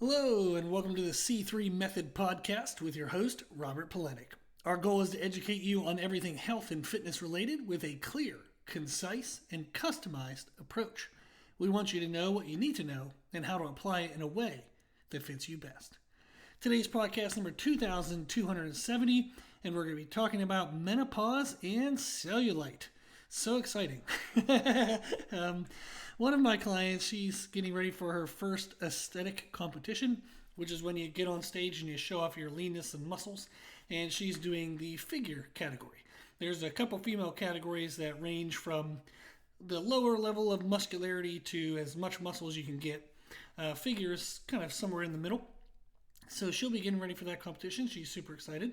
Hello, and welcome to the C3 Method podcast with your host, Robert Polenic. Our goal is to educate you on everything health and fitness related with a clear, concise, and customized approach. We want you to know what you need to know and how to apply it in a way that fits you best. Today's podcast number 2270, and we're going to be talking about menopause and cellulite. So exciting. One of my clients, she's getting ready for her first aesthetic competition, which is when you get on stage and you show off your leanness and muscles, and she's doing the figure category. There's a couple female categories that range from the lower level of muscularity to as much muscle as you can get. Figures kind of somewhere in the middle. So she'll be getting ready for that competition. She's super excited.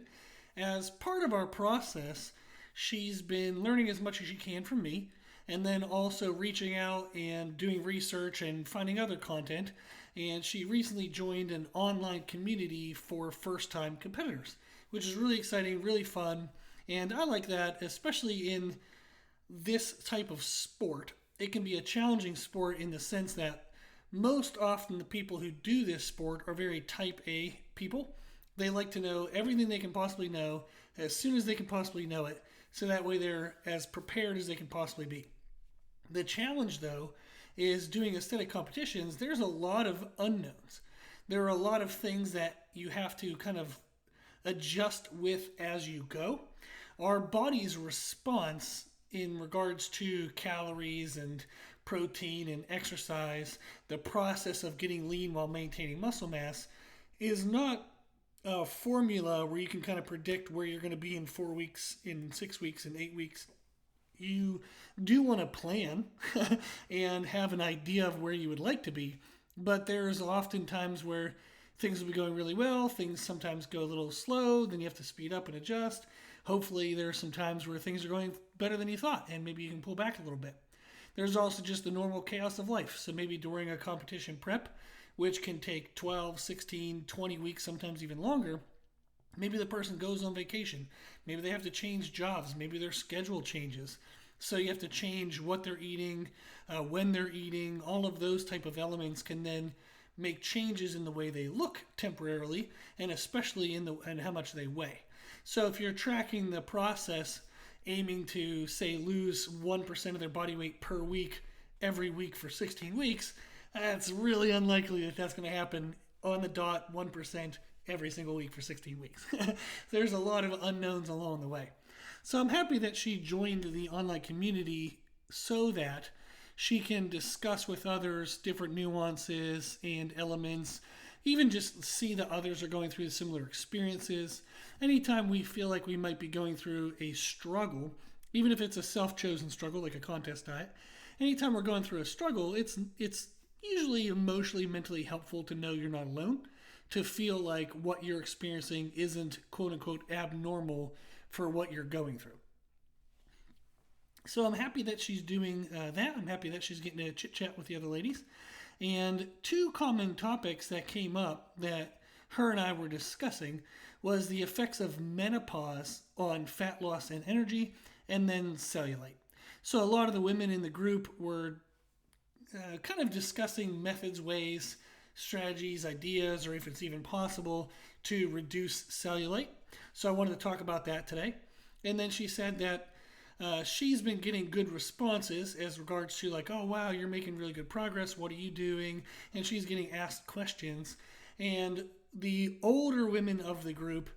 As part of our process, she's been learning as much as she can from me, and then also reaching out and doing research and finding other content. And she recently joined an online community for first-time competitors, which is really exciting, really fun. And I like that, especially in this type of sport. It can be a challenging sport in the sense that most often the people who do this sport are very type A people. They like to know everything they can possibly know as soon as they can possibly know it, so that way they're as prepared as they can possibly be. The challenge, though, is doing aesthetic competitions. There's a lot of unknowns. There are a lot of things that you have to kind of adjust with as you go. Our body's response in regards to calories and protein and exercise, the process of getting lean while maintaining muscle mass, is not a formula where you can kind of predict where you're going to be in 4 weeks, in 6 weeks, in 8 weeks. You do want to plan and have an idea of where you would like to be, but there's often times where things will be going really well, things sometimes go a little slow, then you have to speed up and adjust. Hopefully there are some times where things are going better than you thought, and maybe you can pull back a little bit. There's also just the normal chaos of life. So maybe during a competition prep, which can take 12, 16, 20 weeks, sometimes even longer, maybe the person goes on vacation. Maybe they have to change jobs. Maybe their schedule changes. So you have to change what they're eating, when they're eating. All of those type of elements can then make changes in the way they look temporarily, and especially in how much they weigh. So if you're tracking the process, aiming to, say, lose 1% of their body weight per week every week for 16 weeks, it's really unlikely that that's going to happen on the dot 1% every single week for 16 weeks. There's a lot of unknowns along the way. So I'm happy that she joined the online community so that she can discuss with others different nuances and elements, even just see that others are going through similar experiences. Anytime we feel like we might be going through a struggle, even if it's a self-chosen struggle like a contest diet, anytime we're going through a struggle, it's usually emotionally, mentally helpful to know you're not alone, to feel like what you're experiencing isn't quote-unquote abnormal for what you're going through. So I'm happy that she's doing that. I'm happy that she's getting to chit-chat with the other ladies. And two common topics that came up that her and I were discussing was the effects of menopause on fat loss and energy, and then cellulite. So a lot of the women in the group were kind of discussing methods, ways, strategies, ideas, or if it's even possible to reduce cellulite. So I wanted to talk about that today. And then she said that she's been getting good responses as regards to like, oh, wow, you're making really good progress. What are you doing? And she's getting asked questions. And the older women of the group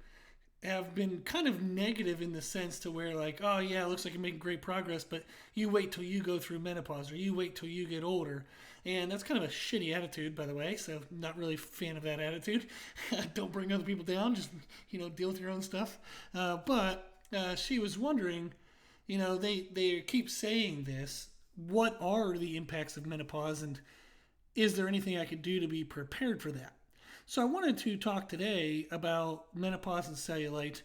have been kind of negative in the sense to where like, oh yeah, it looks like you're making great progress, but you wait till you go through menopause or you wait till you get older. And that's kind of a shitty attitude, by the way, so not really a fan of that attitude. Don't bring other people down, just, deal with your own stuff. But she was wondering, they keep saying this, what are the impacts of menopause, and is there anything I could do to be prepared for that? So I wanted to talk today about menopause and cellulite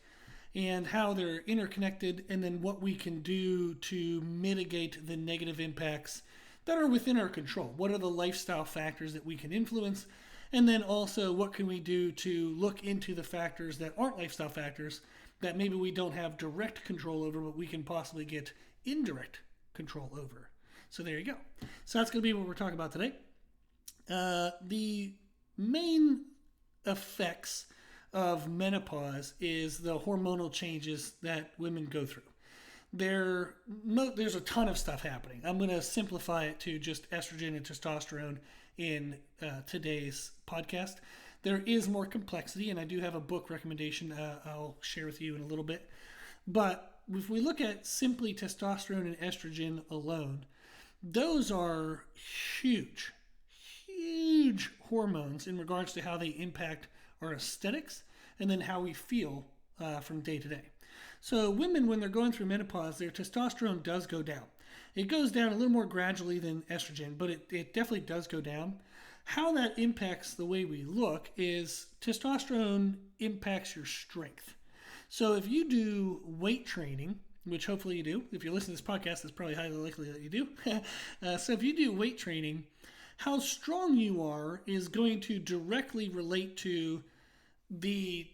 and how they're interconnected, and then what we can do to mitigate the negative impacts that are within our control. What are the lifestyle factors that we can influence? And then also, what can we do to look into the factors that aren't lifestyle factors that maybe we don't have direct control over, but we can possibly get indirect control over. So there you go. So that's going to be what we're talking about today. The main effects of menopause is the hormonal changes that women go through. There's a ton of stuff happening. I'm going to simplify it to just estrogen and testosterone in today's podcast. There is more complexity, and I do have a book recommendation I'll share with you in a little bit. But if we look at simply testosterone and estrogen alone, those are huge, huge hormones in regards to how they impact our aesthetics and then how we feel from day to day. So women, when they're going through menopause, their testosterone does go down. It goes down a little more gradually than estrogen, but it definitely does go down. How that impacts the way we look is testosterone impacts your strength. So if you do weight training, which hopefully you do, if you listen to this podcast, it's probably highly likely that you do. So if you do weight training, how strong you are is going to directly relate to the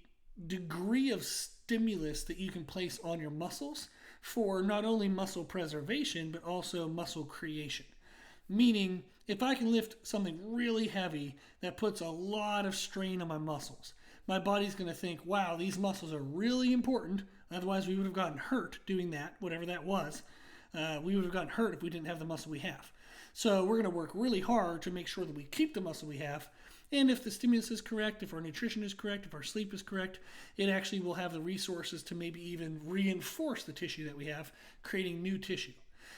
degree of stimulus that you can place on your muscles for not only muscle preservation, but also muscle creation. Meaning, if I can lift something really heavy that puts a lot of strain on my muscles, my body's going to think, wow, these muscles are really important. Otherwise, we would have gotten hurt doing that, whatever that was. We would have gotten hurt if we didn't have the muscle we have. So we're going to work really hard to make sure that we keep the muscle we have. And if the stimulus is correct, if our nutrition is correct, if our sleep is correct, it actually will have the resources to maybe even reinforce the tissue that we have, creating new tissue.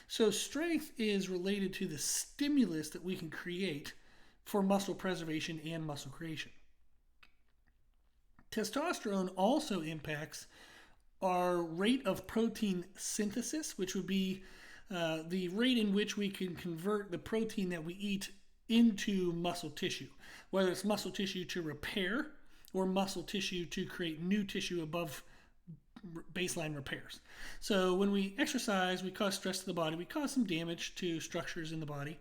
So strength is related to the stimulus that we can create for muscle preservation and muscle creation. Testosterone also impacts our rate of protein synthesis, which would be the rate in which we can convert the protein that we eat into muscle tissue, whether it's muscle tissue to repair or muscle tissue to create new tissue above baseline repairs. So when we exercise, we cause stress to the body, we cause some damage to structures in the body,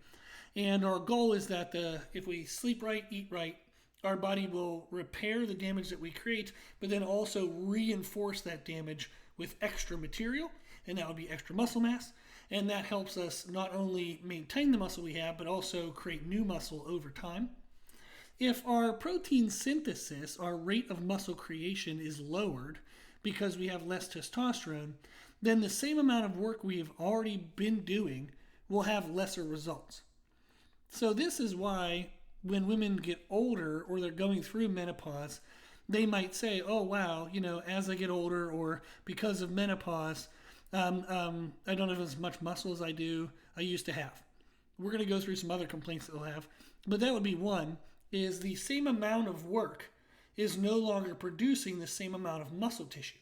and our goal is that if we sleep right, eat right, our body will repair the damage that we create, but then also reinforce that damage with extra material, and that would be extra muscle mass. And that helps us not only maintain the muscle we have, but also create new muscle over time. If our protein synthesis, our rate of muscle creation is lowered because we have less testosterone, then the same amount of work we've already been doing will have lesser results. So this is why when women get older or they're going through menopause, they might say, oh, wow, as I get older or because of menopause, I don't have as much muscle as I used to have. We're going to go through some other complaints that they'll have, but that would be one, is the same amount of work is no longer producing the same amount of muscle tissue.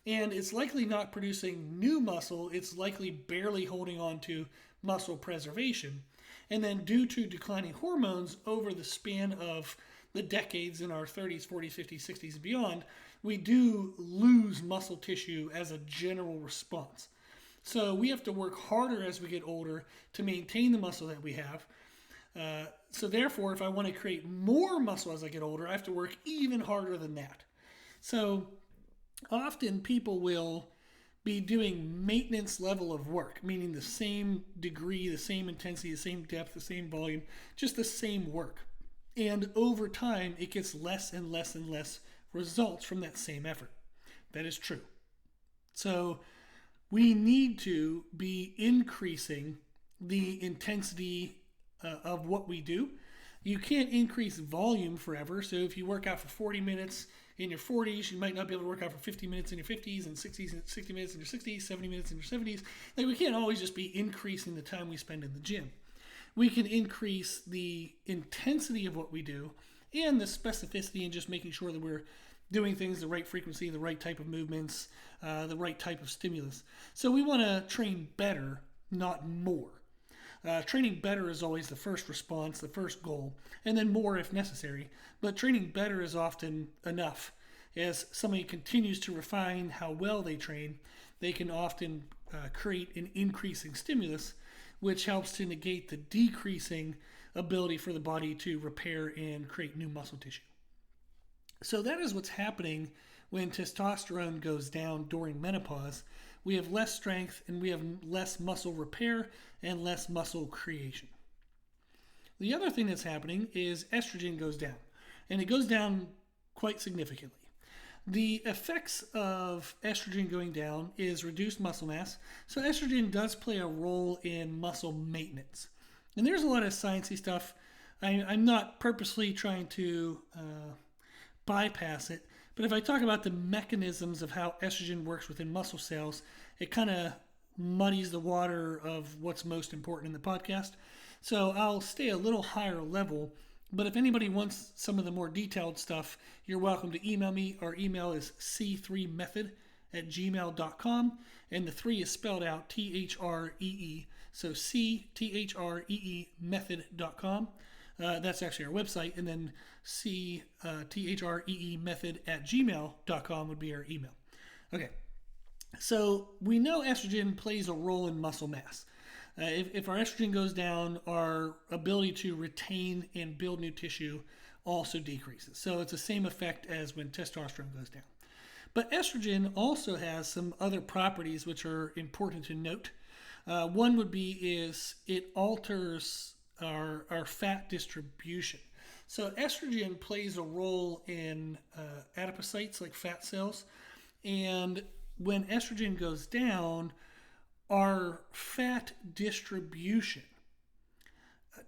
And it's likely not producing new muscle, it's likely barely holding on to muscle preservation. And then due to declining hormones over the span of the decades in our 30s, 40s, 50s, 60s, and beyond, we do lose muscle tissue as a general response. So we have to work harder as we get older to maintain the muscle that we have. So therefore, if I want to create more muscle as I get older, I have to work even harder than that. So often people will be doing maintenance level of work, meaning the same degree, the same intensity, the same depth, the same volume, just the same work. And over time, it gets less and less and less results from that same effort. That is true. So we need to be increasing the intensity of what we do. You can't increase volume forever. So if you work out for 40 minutes in your 40s, you might not be able to work out for 50 minutes in your 50s and 60s and 60 minutes in your 60s, 70 minutes in your 70s. Like we can't always just be increasing the time we spend in the gym. We can increase the intensity of what we do and the specificity and just making sure that we're doing things the right frequency, the right type of movements, the right type of stimulus. So we want to train better, not more. Training better is always the first response, the first goal, and then more if necessary. But training better is often enough. As somebody continues to refine how well they train, they can often create an increasing stimulus, which helps to negate the decreasing ability for the body to repair and create new muscle tissue. So that is what's happening when testosterone goes down during menopause. We have less strength and we have less muscle repair and less muscle creation. The other thing that's happening is estrogen goes down, and it goes down quite significantly. The effects of estrogen going down is reduced muscle mass. So estrogen does play a role in muscle maintenance. And there's a lot of sciencey stuff. I'm not purposely trying to bypass it, but if I talk about the mechanisms of how estrogen works within muscle cells, it kind of muddies the water of what's most important in the podcast. So I'll stay a little higher level, but if anybody wants some of the more detailed stuff, you're welcome to email me. Our email is c3method@gmail.com, and the 3 is spelled out T-H-R-E-E. So C-T-H-R-E-E method.com. That's actually our website, and then T-H-R-E-E method@gmail.com would be our email. Okay, so we know estrogen plays a role in muscle mass. If our estrogen goes down, our ability to retain and build new tissue also decreases. So it's the same effect as when testosterone goes down. But estrogen also has some other properties which are important to note. One would be is it alters our fat distribution. So estrogen plays a role in adipocytes, like fat cells. And when estrogen goes down, our fat distribution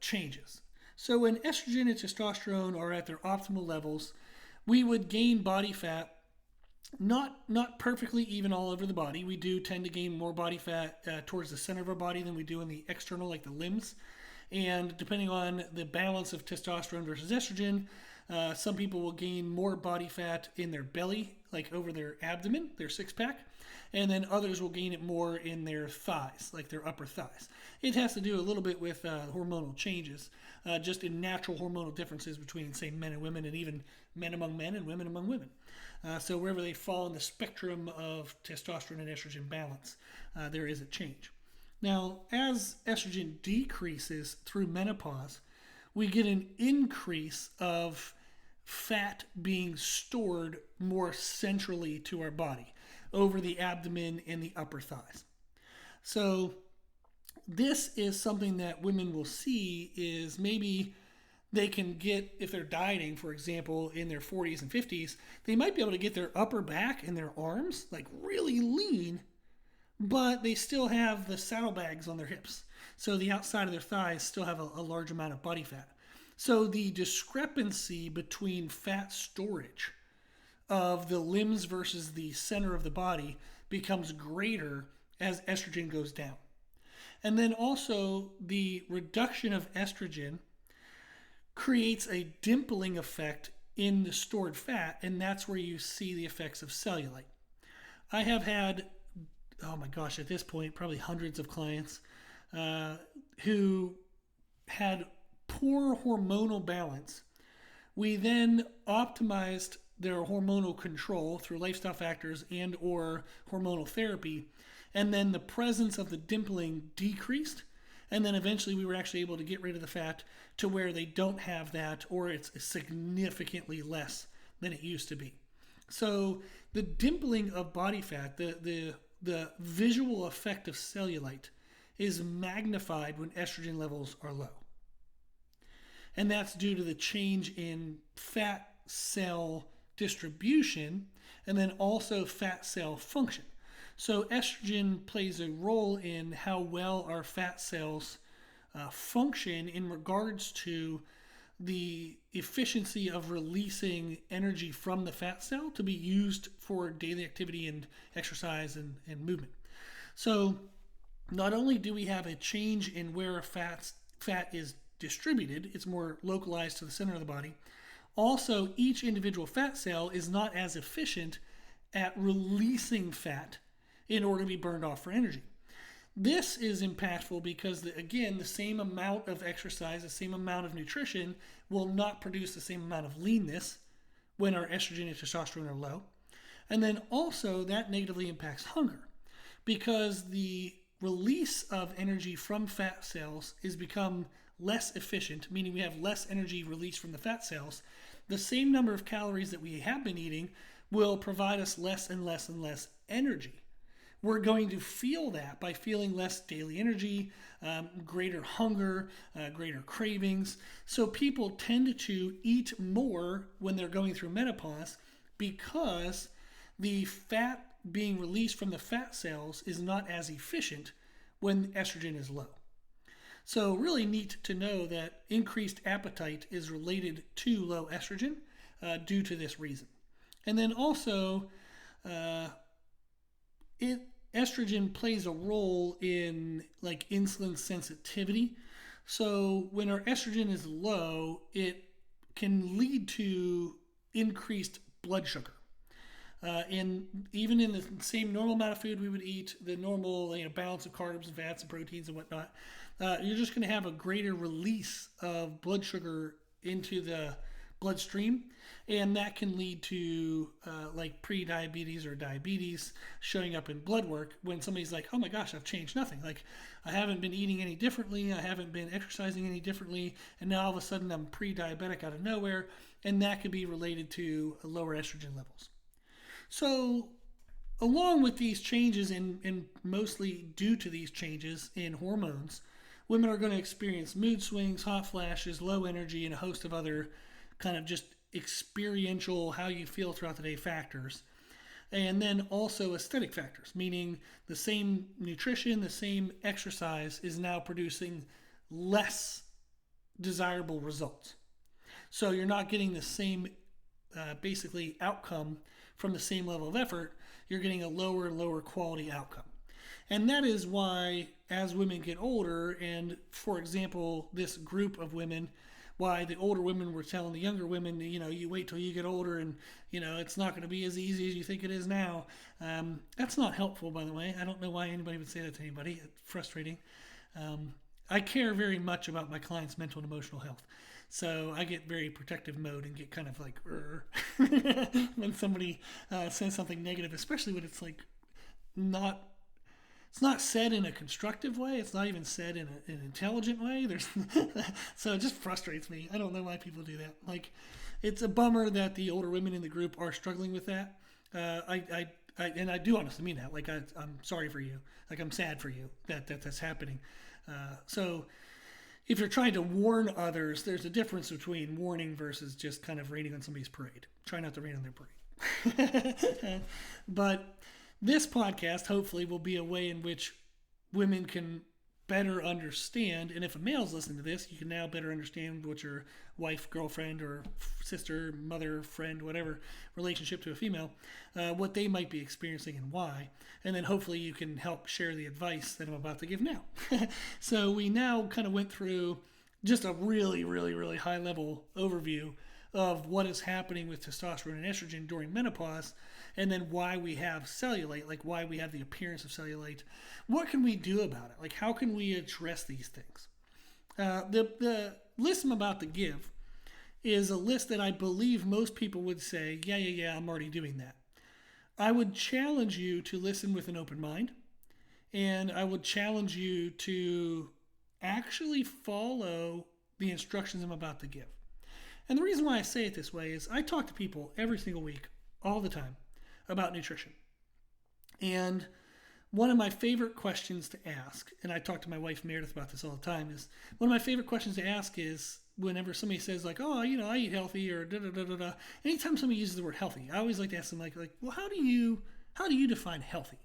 changes. So when estrogen and testosterone are at their optimal levels, we would gain body fat, not perfectly even all over the body. We do tend to gain more body fat towards the center of our body than we do in the external, like the limbs. And depending on the balance of testosterone versus estrogen, some people will gain more body fat in their belly, like over their abdomen, their six-pack, and then others will gain it more in their thighs, like their upper thighs. It has to do a little bit with hormonal changes, just in natural hormonal differences between, say, men and women, and even men among men and women among women. So wherever they fall in the spectrum of testosterone and estrogen balance, there is a change. Now, as estrogen decreases through menopause, we get an increase of fat being stored more centrally to our body, over the abdomen and the upper thighs. So this is something that women will see is maybe they can get, if they're dieting, for example, in their 40s and 50s, they might be able to get their upper back and their arms like really lean, but they still have the saddlebags on their hips. So the outside of their thighs still have a large amount of body fat. So the discrepancy between fat storage of the limbs versus the center of the body becomes greater as estrogen goes down. And then also the reduction of estrogen creates a dimpling effect in the stored fat, and that's where you see the effects of cellulite. I have had, oh my gosh, at this point, probably hundreds of clients who had poor hormonal balance. We then optimized their hormonal control through lifestyle factors and or hormonal therapy, and then the presence of the dimpling decreased, and then eventually we were actually able to get rid of the fat to where they don't have that, or it's significantly less than it used to be. So the dimpling of body fat, the visual effect of cellulite, is magnified when estrogen levels are low. And that's due to the change in fat cell distribution and then also fat cell function. So estrogen plays a role in how well our fat cells function in regards to the efficiency of releasing energy from the fat cell to be used for daily activity and exercise and movement. So not only do we have a change in where a fat is distributed, it's more localized to the center of the body. Also, each individual fat cell is not as efficient at releasing fat in order to be burned off for energy. This is impactful because, again, the same amount of exercise, the same amount of nutrition will not produce the same amount of leanness when our estrogen and testosterone are low. And then also that negatively impacts hunger because the release of energy from fat cells is become less efficient, meaning we have less energy released from the fat cells. The same number of calories that we have been eating will provide us less and less and less energy, we're going to feel that by feeling less daily energy, greater hunger, greater cravings. So people tend to eat more when they're going through menopause because the fat being released from the fat cells is not as efficient when estrogen is low. So, really neat to know that increased appetite is related to low estrogen due to this reason. And then also, uh, estrogen plays a role in like insulin sensitivity. So, when our estrogen is low, it can lead to increased blood sugar. And even in the same normal amount of food we would eat, the normal balance of carbs and fats and proteins and whatnot, you're just going to have a greater release of blood sugar into the bloodstream, and that can lead to like pre-diabetes or diabetes showing up in blood work when somebody's like, oh my gosh, I've changed nothing. Like, I haven't been eating any differently, I haven't been exercising any differently, and now all of a sudden I'm pre-diabetic out of nowhere, and that could be related to lower estrogen levels. So, along with these changes, and mostly due to these changes in hormones, women are going to experience mood swings, hot flashes, low energy, and a host of other kind of just experiential, how you feel throughout the day factors. And then also aesthetic factors, meaning the same nutrition, the same exercise is now producing less desirable results. So you're not getting the same basically outcome from the same level of effort. You're getting a lower and lower quality outcome. And that is why, as women get older, and for example, this group of women, why the older women were telling the younger women, you wait till you get older and, it's not going to be as easy as you think it is now. That's not helpful, by the way. I don't know why anybody would say that to anybody. It's frustrating. I care very much about my clients' mental and emotional health. So I get very protective mode and get kind of like when somebody says something negative, especially when it's like it's not said in a constructive way. It's not even said in an intelligent way. So it just frustrates me. I don't know why people do that. Like, it's a bummer that the older women in the group are struggling with that. And I do honestly mean that. Like, I'm sorry for you. Like, I'm sad for you that's happening. So if you're trying to warn others, there's a difference between warning versus just kind of raining on somebody's parade. Try not to rain on their parade. But this podcast, hopefully, will be a way in which women can better understand, and if a male's listening to this, you can now better understand what your wife, girlfriend, or sister, mother, friend, whatever relationship to a female, what they might be experiencing and why. And then hopefully you can help share the advice that I'm about to give now. So we now kind of went through just a really, really, really high level overview of what is happening with testosterone and estrogen during menopause, and then why we have cellulite, like why we have the appearance of cellulite. What can we do about it? Like, how can we address these things? The list I'm about to give is a list that I believe most people would say, yeah, I'm already doing that. I would challenge you to listen with an open mind, and I would challenge you to actually follow the instructions I'm about to give. And the reason why I say it this way is I talk to people every single week, all the time, about nutrition. And one of my favorite questions to ask, and I talk to my wife Meredith about this all the time, is one of my favorite questions to ask is whenever somebody says like, oh, I eat healthy, or da da da da da. Anytime somebody uses the word healthy, I always like to ask them like, well, how do you define healthy?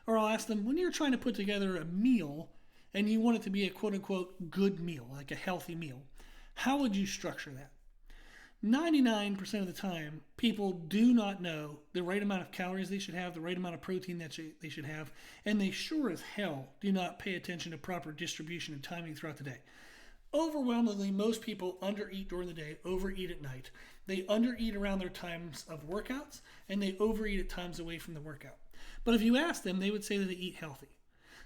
Or I'll ask them, when you're trying to put together a meal and you want it to be a quote unquote good meal, like a healthy meal, how would you structure that? 99% of the time, people do not know the right amount of calories they should have, the right amount of protein that they should have, and they sure as hell do not pay attention to proper distribution and timing throughout the day. Overwhelmingly, most people undereat during the day, overeat at night. They undereat around their times of workouts, and they overeat at times away from the workout. But if you ask them, they would say that they eat healthy.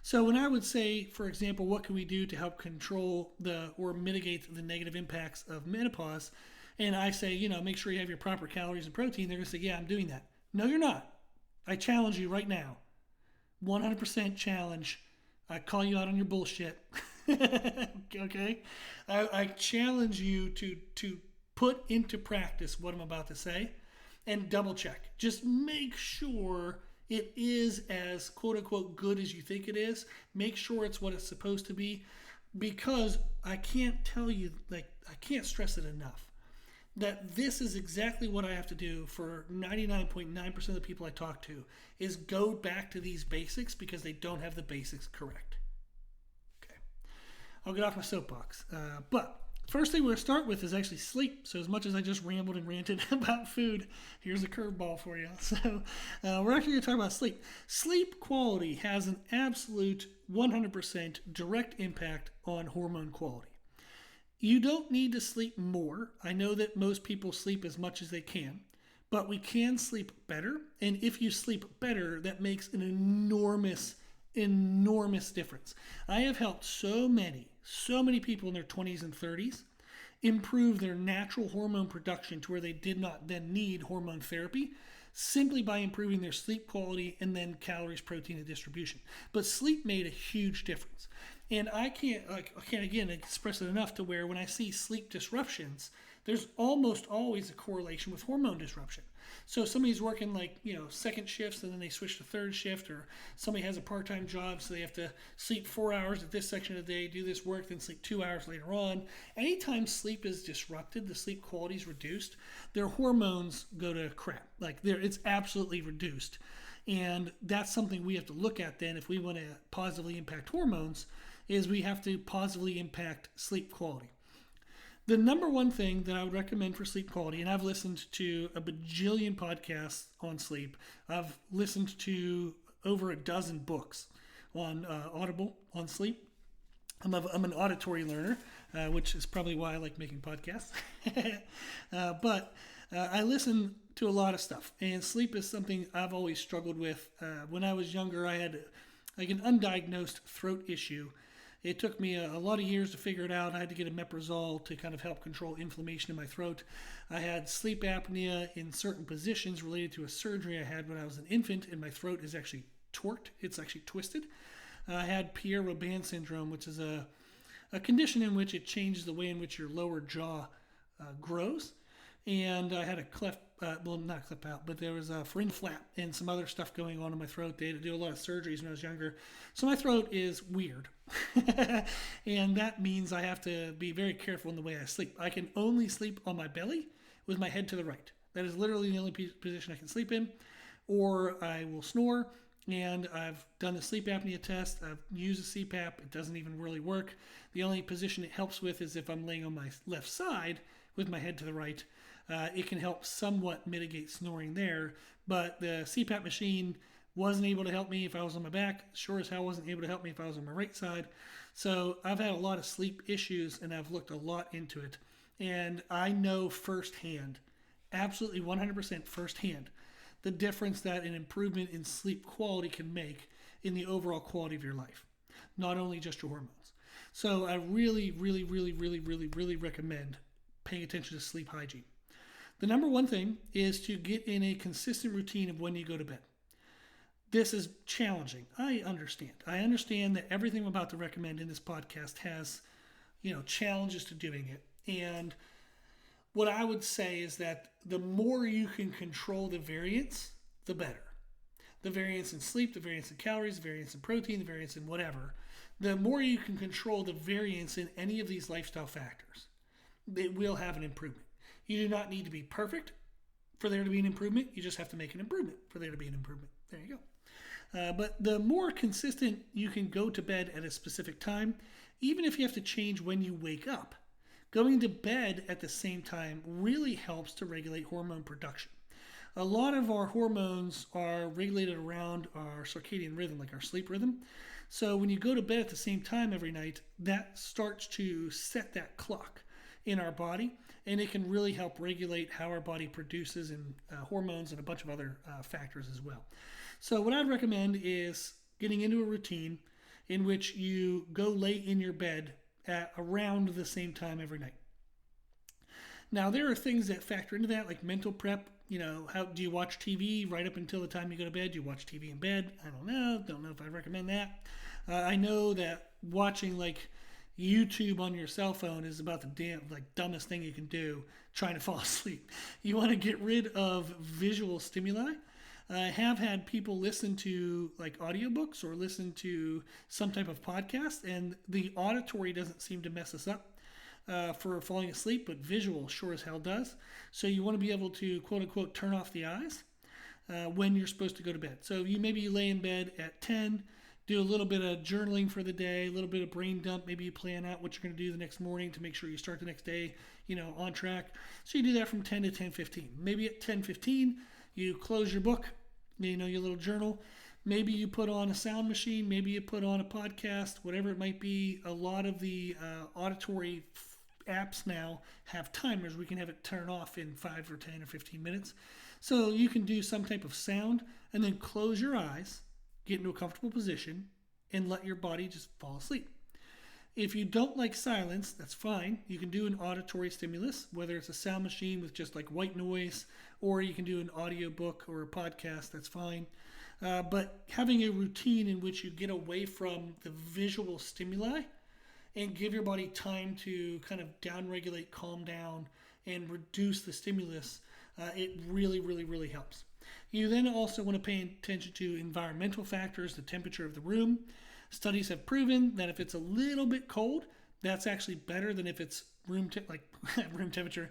So when I would say, for example, what can we do to help control or mitigate the negative impacts of menopause, and I say, make sure you have your proper calories and protein, they're going to say, yeah, I'm doing that. No, you're not. I challenge you right now. 100% challenge. I call you out on your bullshit. Okay? I challenge you to put into practice what I'm about to say and double check. Just make sure it is as quote unquote good as you think it is. Make sure it's what it's supposed to be, because I can't tell you, like, I can't stress it enough that this is exactly what I have to do for 99.9% of the people I talk to, is go back to these basics because they don't have the basics correct. Okay, I'll get off my soapbox. But first thing we're going to start with is actually sleep. So as much as I just rambled and ranted about food, here's a curveball for you. So we're actually going to talk about sleep. Sleep quality has an absolute 100% direct impact on hormone quality. You don't need to sleep more. I know that most people sleep as much as they can, but we can sleep better. And if you sleep better, that makes an enormous, enormous difference. I have helped so many people in their 20s and 30s improve their natural hormone production to where they did not then need hormone therapy, simply by improving their sleep quality and then calories, protein, and distribution. But sleep made a huge difference. And I can't again express it enough to where when I see sleep disruptions, there's almost always a correlation with hormone disruption. So somebody's working second shifts and then they switch to third shift, or somebody has a part-time job so they have to sleep 4 hours at this section of the day, do this work, then sleep 2 hours later on. Anytime sleep is disrupted, the sleep quality is reduced, their hormones go to crap. It's absolutely reduced. And that's something we have to look at then if we want to positively impact hormones, is we have to positively impact sleep quality. The number one thing that I would recommend for sleep quality, and I've listened to a bajillion podcasts on sleep. I've listened to over a dozen books on Audible on sleep. I'm an auditory learner, which is probably why I like making podcasts. But I listen to a lot of stuff, and sleep is something I've always struggled with. When I was younger, I had an undiagnosed throat issue. It took me a lot of years to figure it out. I had to get a omeprazole to kind of help control inflammation in my throat. I had sleep apnea in certain positions related to a surgery I had when I was an infant, and my throat is actually torqued. It's actually twisted. I had Pierre-Robin syndrome, which is a condition in which it changes the way in which your lower jaw grows. And I had a cleft, not cleft out, but there was a pharyngeal flap and some other stuff going on in my throat. They had to do a lot of surgeries when I was younger. So my throat is weird. And that means I have to be very careful in the way I sleep. I can only sleep on my belly with my head to the right. That is literally the only position I can sleep in. Or I will snore. And I've done the sleep apnea test. I've used a CPAP. It doesn't even really work. The only position it helps with is if I'm laying on my left side with my head to the right. It can help somewhat mitigate snoring there, but the CPAP machine wasn't able to help me if I was on my back. Sure as hell wasn't able to help me if I was on my right side. So I've had a lot of sleep issues, and I've looked a lot into it. And I know firsthand, absolutely 100% firsthand, the difference that an improvement in sleep quality can make in the overall quality of your life, not only just your hormones. So I really, really, really, really, really, really recommend paying attention to sleep hygiene. The number one thing is to get in a consistent routine of when you go to bed. This is challenging. I understand. I understand that everything I'm about to recommend in this podcast has, challenges to doing it. And what I would say is that the more you can control the variance, the better. The variance in sleep, the variance in calories, the variance in protein, the variance in whatever. The more you can control the variance in any of these lifestyle factors, it will have an improvement. You do not need to be perfect for there to be an improvement. You just have to make an improvement for there to be an improvement. There you go. But the more consistent you can go to bed at a specific time, even if you have to change when you wake up, going to bed at the same time really helps to regulate hormone production. A lot of our hormones are regulated around our circadian rhythm, like our sleep rhythm. So when you go to bed at the same time every night, that starts to set that clock in our body, and it can really help regulate how our body produces and hormones and a bunch of other factors as well. So what I'd recommend is getting into a routine in which you go lay in your bed at around the same time every night. Now, there are things that factor into that, like mental prep. How do you watch TV right up until the time you go to bed? Do you watch TV in bed? I don't know. Don't know if I recommend that. I know that watching YouTube on your cell phone is about the dumbest thing you can do trying to fall asleep. You want to get rid of visual stimuli. I have had people listen to like audiobooks or listen to some type of podcast, and the auditory doesn't seem to mess us up for falling asleep, but visual sure as hell does. So you want to be able to quote unquote turn off the eyes when you're supposed to go to bed. So you lay in bed at 10, do a little bit of journaling for the day, a little bit of brain dump. Maybe you plan out what you're going to do the next morning to make sure you start the next day, on track. So you do that from 10 to 10:15. Maybe at 10:15, you close your book, your little journal. Maybe you put on a sound machine. Maybe you put on a podcast, whatever it might be. A lot of the auditory apps now have timers. We can have it turn off in 5 or 10 or 15 minutes. So you can do some type of sound and then close your eyes, get into a comfortable position, and let your body just fall asleep. If you don't like silence, that's fine. You can do an auditory stimulus, whether it's a sound machine with just like white noise, or you can do an audio book or a podcast, that's fine. But having a routine in which you get away from the visual stimuli and give your body time to kind of downregulate, calm down, and reduce the stimulus, it really, really, really helps. You then also want to pay attention to environmental factors, the temperature of the room. Studies have proven that if it's a little bit cold, that's actually better than if it's room temperature.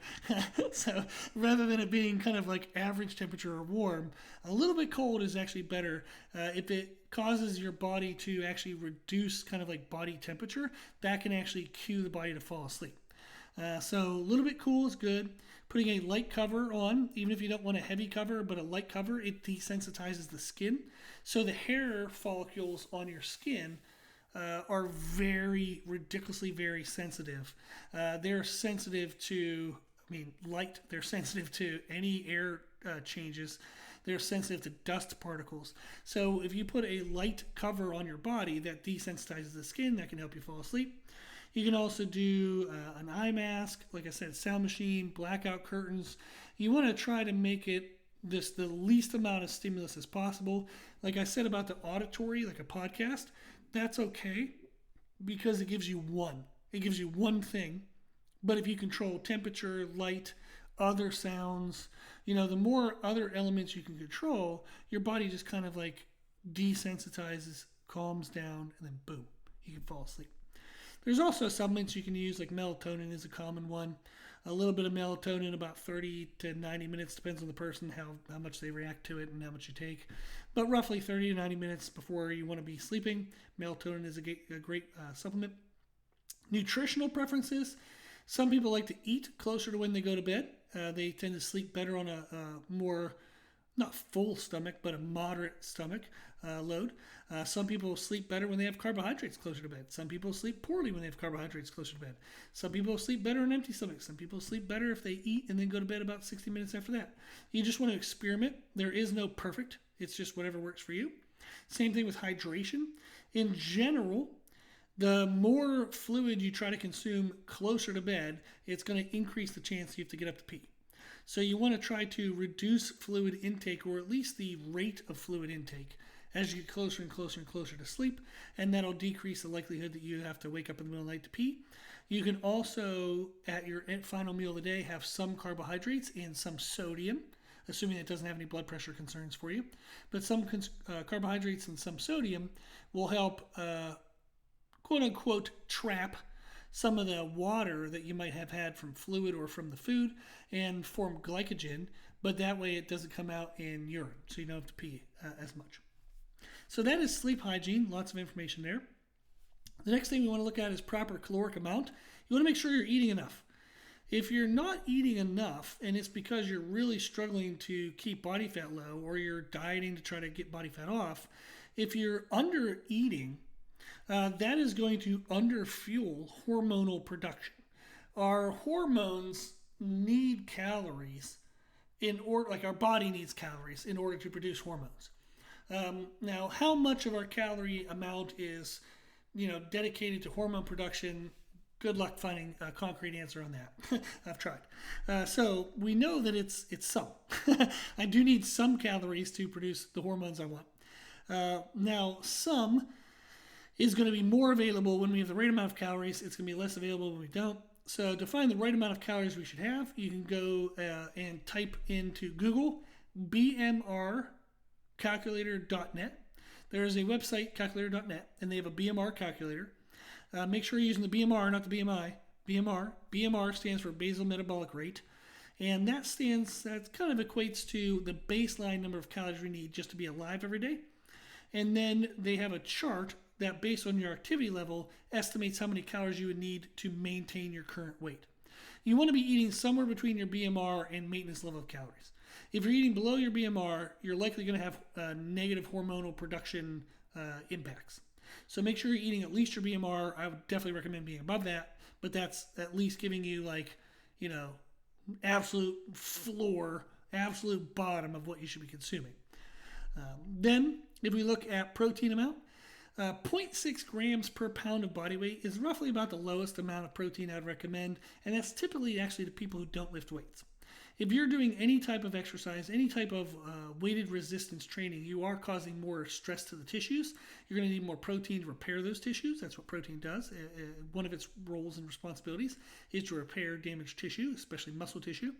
So rather than it being kind of like average temperature or warm, a little bit cold is actually better. If it causes your body to actually reduce kind of like body temperature, that can actually cue the body to fall asleep. So a little bit cool is good. Putting a light cover on, even if you don't want a heavy cover, but a light cover, it desensitizes the skin. So the hair follicles on your skin are very, ridiculously very sensitive. They're sensitive to, light. They're sensitive to any air changes. They're sensitive to dust particles. So if you put a light cover on your body that desensitizes the skin, that can help you fall asleep. You can also do an eye mask, like I said, sound machine, blackout curtains. You want to try to make it the least amount of stimulus as possible. Like I said about the auditory, like a podcast, that's okay because it gives you one. It gives you one thing. But if you control temperature, light, other sounds, the more other elements you can control, your body just kind of like desensitizes, calms down, and then boom, you can fall asleep. There's also supplements you can use, like melatonin is a common one. A little bit of melatonin, about 30 to 90 minutes, depends on the person, how much they react to it and how much you take. But roughly 30 to 90 minutes before you want to be sleeping, melatonin is a great supplement. Nutritional preferences. Some people like to eat closer to when they go to bed. They tend to sleep better on a more, not full stomach, but a moderate stomach load. Some people sleep better when they have carbohydrates closer to bed. Some people sleep poorly when they have carbohydrates closer to bed. Some people sleep better on empty stomachs. Some people sleep better if they eat and then go to bed about 60 minutes after that. You just want to experiment. There is no perfect. It's just whatever works for you. Same thing with hydration. In general, the more fluid you try to consume closer to bed, it's going to increase the chance you have to get up to pee. So you want to try to reduce fluid intake, or at least the rate of fluid intake, as you get closer and closer and closer to sleep, and that'll decrease the likelihood that you have to wake up in the middle of the night to pee. You can also, at your final meal of the day, have some carbohydrates and some sodium, assuming it doesn't have any blood pressure concerns for you. But some carbohydrates and some sodium will help, quote-unquote, trap some of the water that you might have had from fluid or from the food and form glycogen, but that way it doesn't come out in urine, so you don't have to pee as much. So that is sleep hygiene, lots of information there. The next thing we want to look at is proper caloric amount. You want to make sure you're eating enough. If you're not eating enough, and it's because you're really struggling to keep body fat low, or you're dieting to try to get body fat off, if you're under eating, that is going to underfuel hormonal production. Our hormones need calories our body needs calories in order to produce hormones. Now, how much of our calorie amount is, dedicated to hormone production? Good luck finding a concrete answer on that. I've tried. So we know that it's some. I do need some calories to produce the hormones I want. Now, some is going to be more available when we have the right amount of calories. It's going to be less available when we don't. So to find the right amount of calories we should have, you can go and type into Google BMR calculator.net. There is a website, calculator.net, and they have a BMR calculator. Make sure you're using the BMR, not the BMI. BMR. BMR stands for basal metabolic rate. And that kind of equates to the baseline number of calories we need just to be alive every day. And then they have a chart that, based on your activity level, estimates how many calories you would need to maintain your current weight. You want to be eating somewhere between your BMR and maintenance level of calories. If you're eating below your BMR, you're likely going to have negative hormonal production impacts. So make sure you're eating at least your BMR. I would definitely recommend being above that, but that's at least giving you absolute floor, absolute bottom of what you should be consuming. Then, if we look at protein amount, 0.6 grams per pound of body weight is roughly about the lowest amount of protein I'd recommend, and that's typically actually to people who don't lift weights. If you're doing any type of exercise, any type of weighted resistance training, you are causing more stress to the tissues. You're going to need more protein to repair those tissues. That's what protein does. One of its roles and responsibilities is to repair damaged tissue, especially muscle tissue.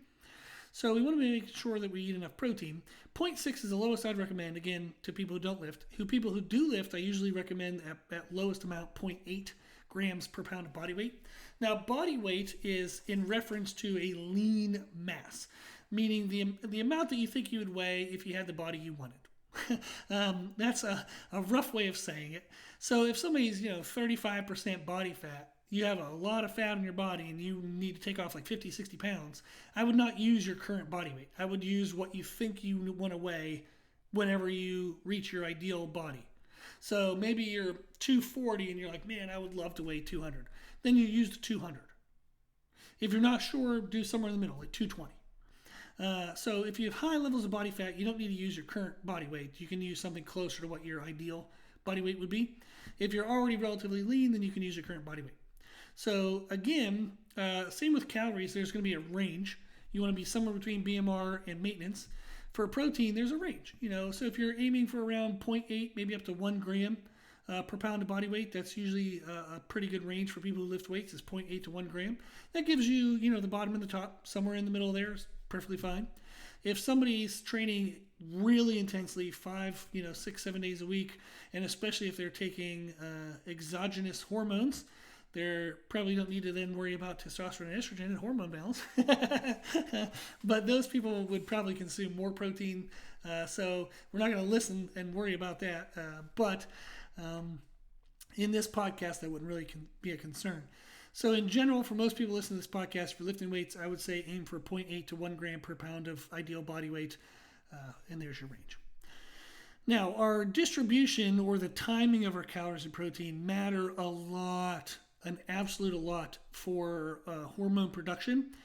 So we want to make sure that we eat enough protein. 0.6 is the lowest I'd recommend, again, to people who don't lift. People who do lift, I usually recommend at lowest amount 0.8 grams per pound of body weight. Now, body weight is in reference to a lean mass, meaning the amount that you think you would weigh if you had the body you wanted. That's a rough way of saying it. So if somebody's 35% body fat, you have a lot of fat on your body and you need to take off like 50, 60 pounds, I would not use your current body weight. I would use what you think you want to weigh whenever you reach your ideal body. So maybe you're 240 and you're like, man, I would love to weigh 200. Then you use the 200. If you're not sure, do somewhere in the middle, like 220. So if you have high levels of body fat, you don't need to use your current body weight. You can use something closer to what your ideal body weight would be. If you're already relatively lean, then you can use your current body weight. So again, same with calories, there's going to be a range. You want to be somewhere between BMR and maintenance. For protein, there's a range. So if you're aiming for around 0.8, maybe up to 1 gram per pound of body weight, that's usually a pretty good range for people who lift weights, is 0.8 to 1 gram. That gives you, the bottom and the top, somewhere in the middle there is perfectly fine. If somebody's training really intensely, 5, 6, 7 days a week, and especially if they're taking exogenous hormones, they probably don't need to then worry about testosterone and estrogen and hormone balance. But those people would probably consume more protein. So we're not going to listen and worry about that. But in this podcast, that wouldn't really be a concern. So in general, for most people listening to this podcast, for lifting weights, I would say aim for 0.8 to 1 gram per pound of ideal body weight. And there's your range. Now, our distribution or the timing of our calories and protein matter a lot. An absolute lot for hormone production.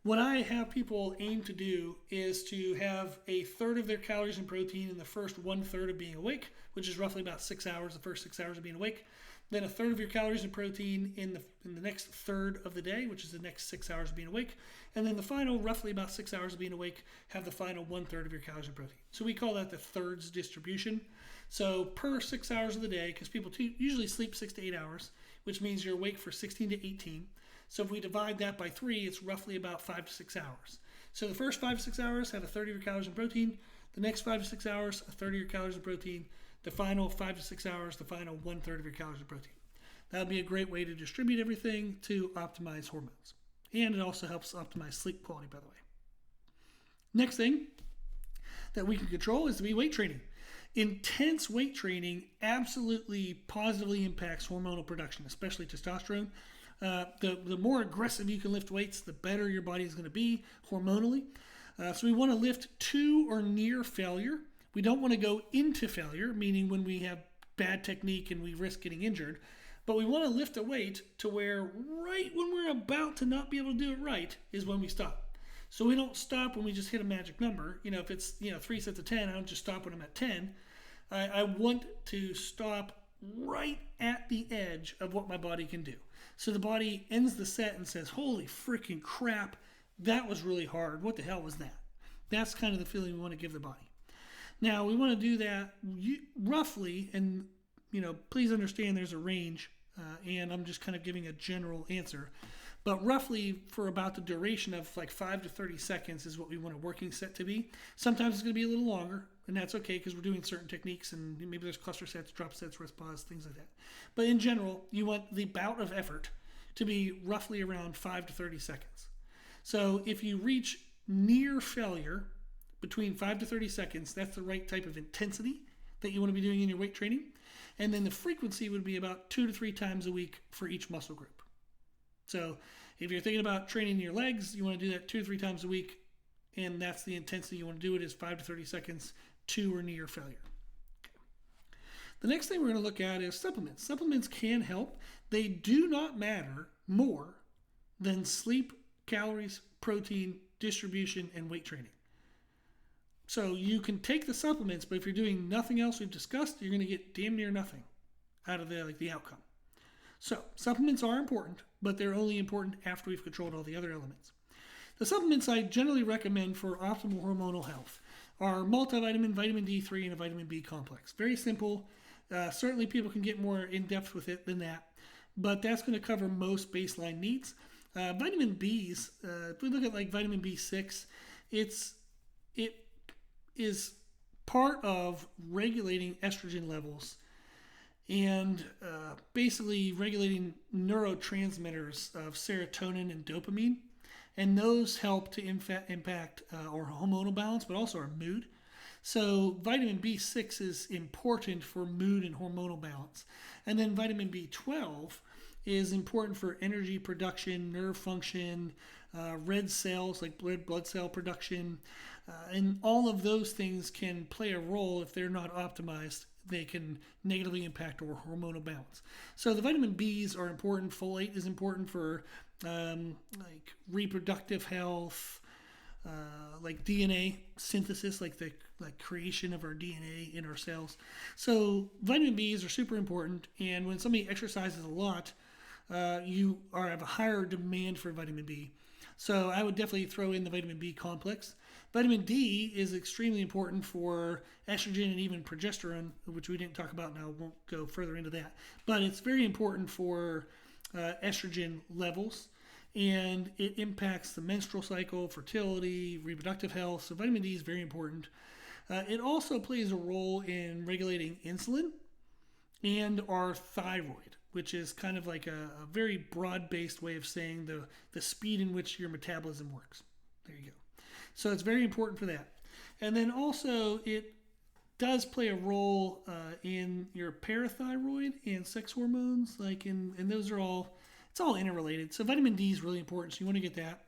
What I have people aim to do is to have a third of their calories and protein in the first 1/3 of being awake, which is roughly about 6 hours, the first 6 hours of being awake. Then a third of your calories and protein in the next third of the day, which is the next 6 hours of being awake. And then the final, roughly about 6 hours of being awake, have the final 1/3 of your calories and protein. So we call that the thirds distribution. So per 6 hours of the day, because people usually sleep 6 to 8 hours, which means you're awake for 16 to 18. So if we divide that by 3, it's roughly about 5 to 6 hours. So the first 5 to 6 hours have a third of your calories and protein. The next 5 to 6 hours, a third of your calories and protein. The final 5 to 6 hours, the final 1/3 of your calories and protein. That would be a great way to distribute everything to optimize hormones. And it also helps optimize sleep quality, by the way. Next thing that we can control is weight training. Intense weight training absolutely positively impacts hormonal production, especially testosterone. The more aggressive you can lift weights, the better your body is going to be hormonally. So we want to lift to or near failure. We don't want to go into failure, meaning when we have bad technique and we risk getting injured. But we want to lift a weight to where right when we're about to not be able to do it right is when we stop. So we don't stop when we just hit a magic number. If it's 3 sets of 10, I don't just stop when I'm at 10. I want to stop right at the edge of what my body can do. So the body ends the set and says, holy freaking crap, that was really hard. What the hell was that? That's kind of the feeling we want to give the body. Now, we want to do that roughly, and please understand there's a range, and I'm just kind of giving a general answer. But roughly for about the duration of like 5 to 30 seconds is what we want a working set to be. Sometimes it's going to be a little longer, and that's okay because we're doing certain techniques, and maybe there's cluster sets, drop sets, rest pause, things like that. But in general, you want the bout of effort to be roughly around 5 to 30 seconds. So if you reach near failure between 5 to 30 seconds, that's the right type of intensity that you want to be doing in your weight training. And then the frequency would be about 2 to 3 times a week for each muscle group. So if you're thinking about training your legs, you want to do that 2 to 3 times a week, and that's the intensity you want to do it is 5 to 30 seconds to or near failure. Okay. The next thing we're going to look at is supplements. Supplements can help. They do not matter more than sleep, calories, protein, distribution, and weight training. So you can take the supplements, but if you're doing nothing else we've discussed, you're going to get damn near nothing out of the outcome. So supplements are important, but they're only important after we've controlled all the other elements. The supplements I generally recommend for optimal hormonal health are multivitamin, vitamin D3, and a vitamin B complex. Very simple. Certainly people can get more in depth with it than that, but that's going to cover most baseline needs. Vitamin Bs, if we look at like vitamin B6, it is part of regulating estrogen levels and basically regulating neurotransmitters of serotonin and dopamine. And those help to impact our hormonal balance, but also our mood. So vitamin B6 is important for mood and hormonal balance. And then vitamin B12 is important for energy production, nerve function, red cells like red blood cell production. And all of those things can play a role if they're not optimized. They can negatively impact our hormonal balance. So the vitamin Bs are important. Folate is important for like reproductive health, like DNA synthesis, like the creation of our DNA in our cells. So vitamin Bs are super important. And when somebody exercises a lot, you have a higher demand for vitamin B. So I would definitely throw in the vitamin B complex. Vitamin D is extremely important for estrogen and even progesterone, which we didn't talk about, and I won't go further into that. But it's very important for estrogen levels, and it impacts the menstrual cycle, fertility, reproductive health. So vitamin D is very important. It also plays a role in regulating insulin and our thyroid, which is kind of like a very broad-based way of saying the speed in which your metabolism works. There you go. So it's very important for that. And then also it does play a role in your parathyroid and sex hormones, and those are it's all interrelated. So vitamin D is really important, so you want to get that.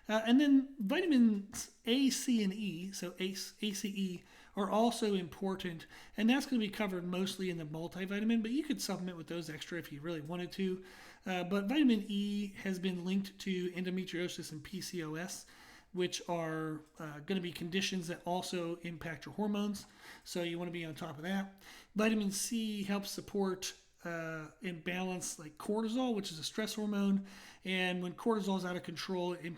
And then vitamins A, C, and E, so ACE, ACE, are also important, and that's going to be covered mostly in the multivitamin, but you could supplement with those extra if you really wanted to. But vitamin E has been linked to endometriosis and PCOS, which are going to be conditions that also impact your hormones, so you want to be on top of that. Vitamin C helps support and balance like cortisol, which is a stress hormone, and when cortisol is out of control, it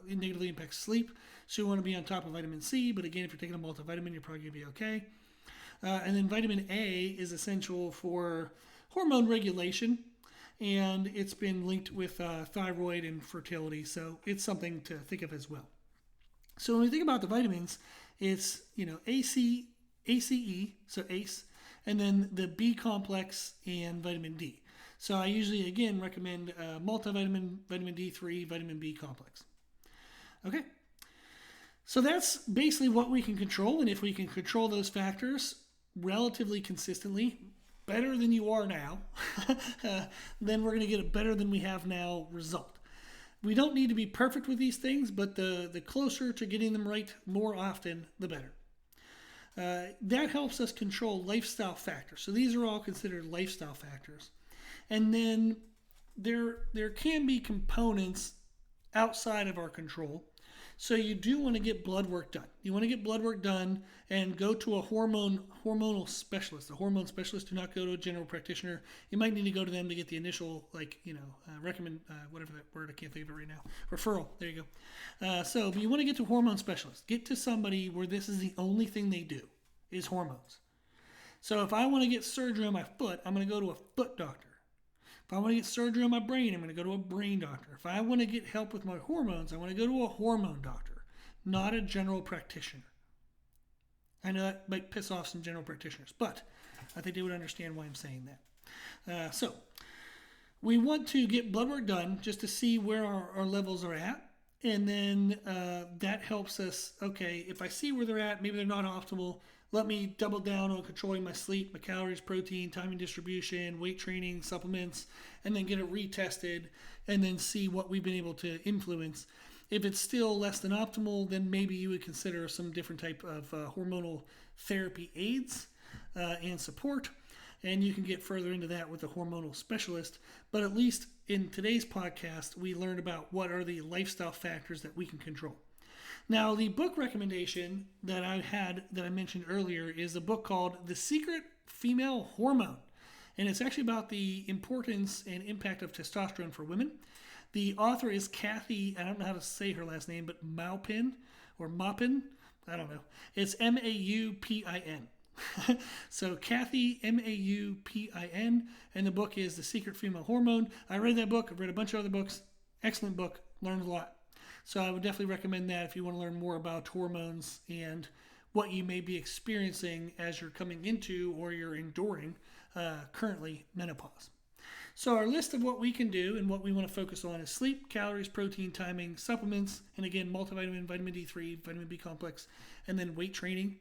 negatively impacts sleep. So you want to be on top of vitamin C, but again, if you're taking a multivitamin, you're probably going to be okay. And then vitamin A is essential for hormone regulation, and it's been linked with thyroid and fertility, so it's something to think of as well. So when we think about the vitamins, it's ACE, so ACE, and then the B complex and vitamin D. So I usually, again, recommend multivitamin, vitamin D3, vitamin B complex. Okay, so that's basically what we can control, and if we can control those factors relatively consistently, better than you are now, then we're going to get a better than we have now result. We don't need to be perfect with these things, but the closer to getting them right more often, the better. That helps us control lifestyle factors. So these are all considered lifestyle factors. And then there can be components outside of our control. So you do want to get blood work done. You want to get blood work done and go to a hormonal specialist. A hormone specialist, do not go to a general practitioner. You might need to go to them to get the initial, whatever that word, I can't think of it right now. Referral, there you go. But you want to get to a hormone specialist. Get to somebody where this is the only thing they do, is hormones. So if I want to get surgery on my foot, I'm going to go to a foot doctor. If I want to get surgery on my brain, I'm going to go to a brain doctor. If I want to get help with my hormones, I want to go to a hormone doctor, not a general practitioner. I know that might piss off some general practitioners, but I think they would understand why I'm saying that. So we want to get blood work done just to see where our levels are at. And then that helps us, okay, if I see where they're at, maybe they're not optimal, let me double down on controlling my sleep, my calories, protein, timing distribution, weight training, supplements, and then get it retested and then see what we've been able to influence. If it's still less than optimal, then maybe you would consider some different type of hormonal therapy aids and support. And you can get further into that with a hormonal specialist. But at least in today's podcast, we learned about what are the lifestyle factors that we can control. Now, the book recommendation that I mentioned earlier is a book called The Secret Female Hormone. And it's actually about the importance and impact of testosterone for women. The author is Kathy, I don't know how to say her last name, but Maupin. I don't know. It's Maupin. So Kathy, Maupin, and the book is The Secret Female Hormone. I read that book. I've read a bunch of other books. Excellent book. Learned a lot. So I would definitely recommend that if you want to learn more about hormones and what you may be experiencing as you're coming into or you're enduring currently menopause. So our list of what we can do and what we want to focus on is sleep, calories, protein, timing, supplements, and again, multivitamin, vitamin D3, vitamin B complex, and then weight training.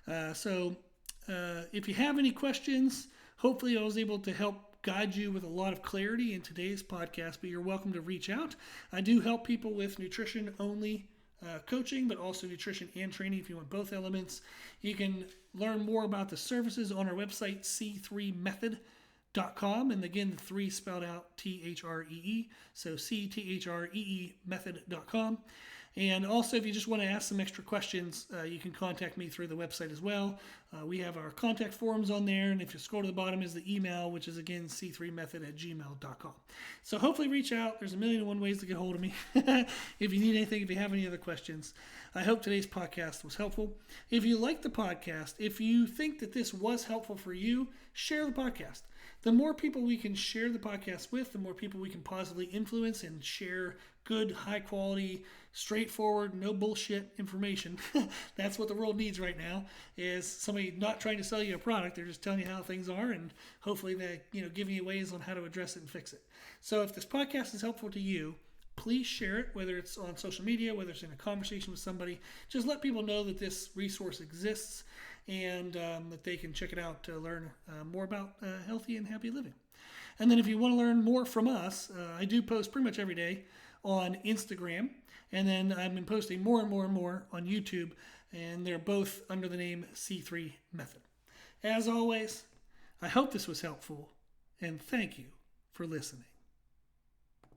If you have any questions, hopefully I was able to help guide you with a lot of clarity in today's podcast, but you're welcome to reach out. I do help people with nutrition only coaching, but also nutrition and training if you want both elements. You can learn more about the services on our website, c3method.com, and again, the 3 spelled out T-H-R-E-E, so C-T-H-R-E-E method.com. And also, if you just want to ask some extra questions, you can contact me through the website as well. We have our contact forms on there, and if you scroll to the bottom is the email, which is again c3method@gmail.com. So hopefully reach out. There's 1,000,001 ways to get hold of me. If you need anything, if you have any other questions. I hope today's podcast was helpful. If you like the podcast, if you think that this was helpful for you, share the podcast. The more people we can share the podcast with, the more people we can positively influence and share good, high quality, straightforward, no bullshit information. That's what the world needs right now, is somebody not trying to sell you a product. They're just telling you how things are, and hopefully they giving you ways on how to address it and fix it. So if this podcast is helpful to you, please share it, whether it's on social media, whether it's in a conversation with somebody. Just let people know that this resource exists and that they can check it out to learn more about healthy and happy living. And then if you want to learn more from us, I do post pretty much every day on Instagram, and then I've been posting more and more and more on YouTube, and they're both under the name C3 Method. As always, I hope this was helpful, and thank you for listening.